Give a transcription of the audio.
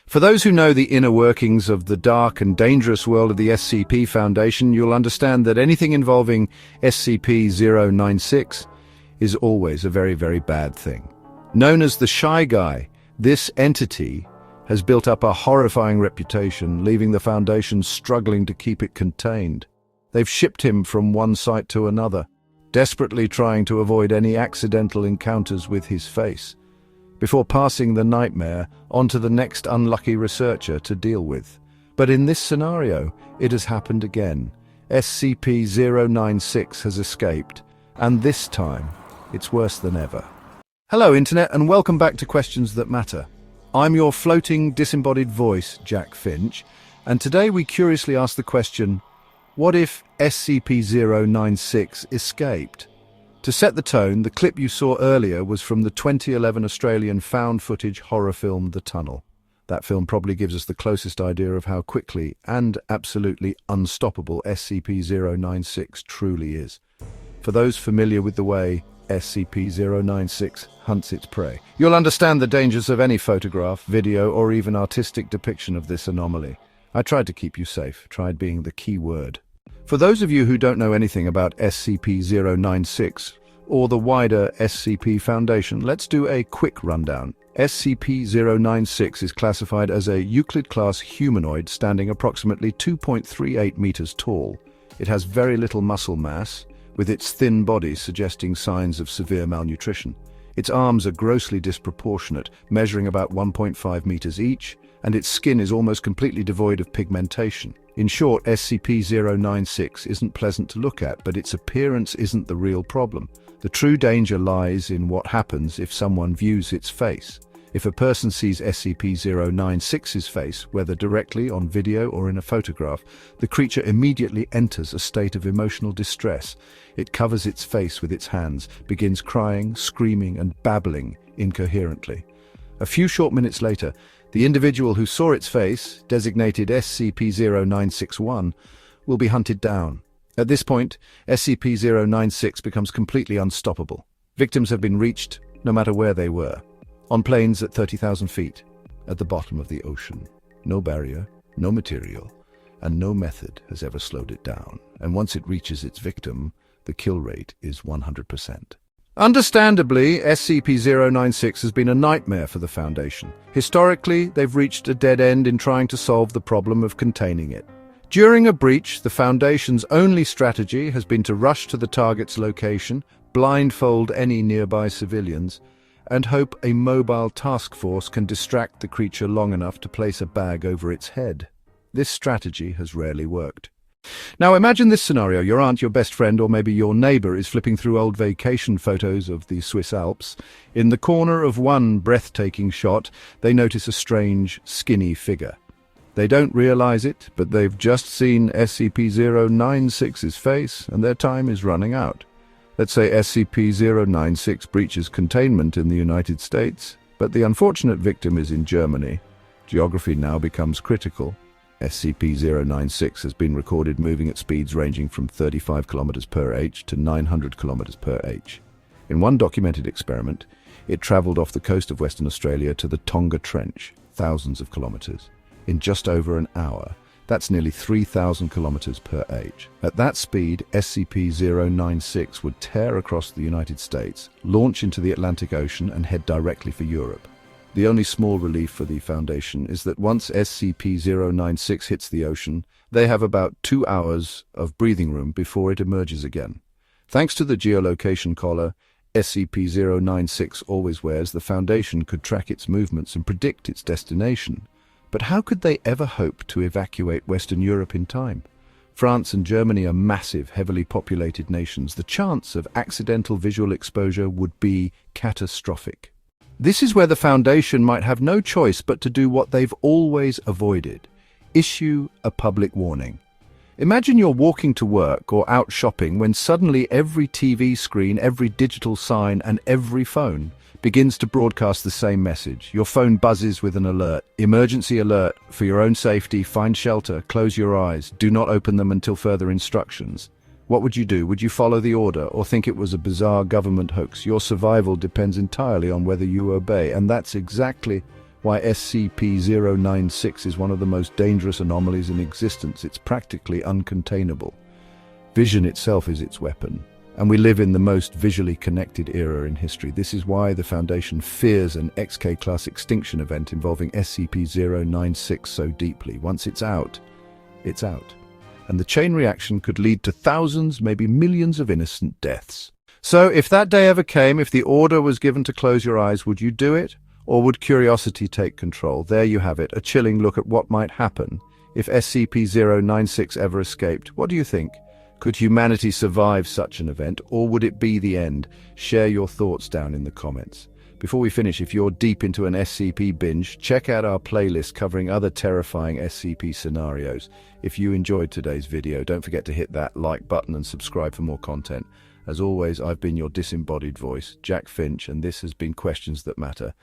For those who know the inner workings of the dark and dangerous world of the SCP Foundation, you'll understand that anything involving SCP-096 is always a very, very bad thing. Known as the Shy Guy, this entity has built up a horrifying reputation, leaving the Foundation struggling to keep it contained. They've shipped him from one site to another, desperately trying to avoid any accidental encounters with his face, before passing the nightmare on to the next unlucky researcher to deal with. But in this scenario, it has happened again. SCP-096 has escaped, and this time, it's worse than ever. Hello, Internet, and welcome back to Questions That Matter. I'm your floating, disembodied voice, Jack Finch, and today we curiously ask the question, what if SCP-096 escaped? To set the tone, the clip you saw earlier was from the 2011 Australian found footage horror film The Tunnel. That film probably gives us the closest idea of how quickly and absolutely unstoppable SCP-096 truly is. For those familiar with the way SCP-096 hunts its prey, you'll understand the dangers of any photograph, video, or even artistic depiction of this anomaly. I tried to keep you safe, tried being the key word. For those of you who don't know anything about SCP-096 or the wider SCP Foundation, let's do a quick rundown. SCP-096 is classified as a Euclid-class humanoid standing approximately 2.38 meters tall. It has very little muscle mass, with its thin body suggesting signs of severe malnutrition. Its arms are grossly disproportionate, measuring about 1.5 meters each, and its skin is almost completely devoid of pigmentation. In short, SCP-096 isn't pleasant to look at, but its appearance isn't the real problem. The true danger lies in what happens if someone views its face. If a person sees SCP-096's face, whether directly on video or in a photograph, the creature immediately enters a state of emotional distress. It covers its face with its hands, begins crying, screaming, and babbling incoherently. A few short minutes later, the individual who saw its face, designated SCP-0961, will be hunted down. At this point, SCP-096 becomes completely unstoppable. Victims have been reached, no matter where they were. On planes at 30,000 feet, at the bottom of the ocean. No barrier, no material, and no method has ever slowed it down. And once it reaches its victim, the kill rate is 100%. Understandably, SCP-096 has been a nightmare for the Foundation. Historically, they've reached a dead end in trying to solve the problem of containing it. During a breach, the Foundation's only strategy has been to rush to the target's location, blindfold any nearby civilians, and hope a mobile task force can distract the creature long enough to place a bag over its head. This strategy has rarely worked. Now imagine this scenario. Your aunt, your best friend, or maybe your neighbor is flipping through old vacation photos of the Swiss Alps. In the corner of one breathtaking shot, they notice a strange, skinny figure. They don't realize it, but they've just seen SCP-096's face, and their time is running out. Let's say SCP-096 breaches containment in the United States, but the unfortunate victim is in Germany. Geography now becomes critical. SCP-096 has been recorded moving at speeds ranging from 35 km per h to 900 km per h. In one documented experiment, it traveled off the coast of Western Australia to the Tonga Trench, thousands of kilometers, in just over an hour. That's nearly 3,000 kilometers per h. At that speed, SCP-096 would tear across the United States, launch into the Atlantic Ocean, and head directly for Europe. The only small relief for the Foundation is that once SCP-096 hits the ocean, they have about 2 hours of breathing room before it emerges again. Thanks to the geolocation collar SCP-096 always wears, the Foundation could track its movements and predict its destination. But how could they ever hope to evacuate Western Europe in time? France and Germany are massive, heavily populated nations. The chance of accidental visual exposure would be catastrophic. This is where the Foundation might have no choice but to do what they've always avoided: issue a public warning. Imagine you're walking to work or out shopping when suddenly every TV screen, every digital sign, and every phone begins to broadcast the same message. Your phone buzzes with an alert. Emergency alert. For your own safety, find shelter, close your eyes, do not open them until further instructions. What would you do? Would you follow the order or think it was a bizarre government hoax? Your survival depends entirely on whether you obey, and that's exactly why SCP-096 is one of the most dangerous anomalies in existence. It's practically uncontainable. Vision itself is its weapon, and we live in the most visually connected era in history. This is why the Foundation fears an XK-class extinction event involving SCP-096 so deeply. Once it's out, it's out. And the chain reaction could lead to thousands, maybe millions of innocent deaths. So, if that day ever came, if the order was given to close your eyes, would you do it? Or would curiosity take control? There you have it, a chilling look at what might happen if SCP-096 ever escaped. What do you think? Could humanity survive such an event, or would it be the end? Share your thoughts down in the comments. Before we finish, if you're deep into an SCP binge, check out our playlist covering other terrifying SCP scenarios. If you enjoyed today's video, don't forget to hit that like button and subscribe for more content. As always, I've been your disembodied voice, Jack Finch, and this has been Questions That Matter.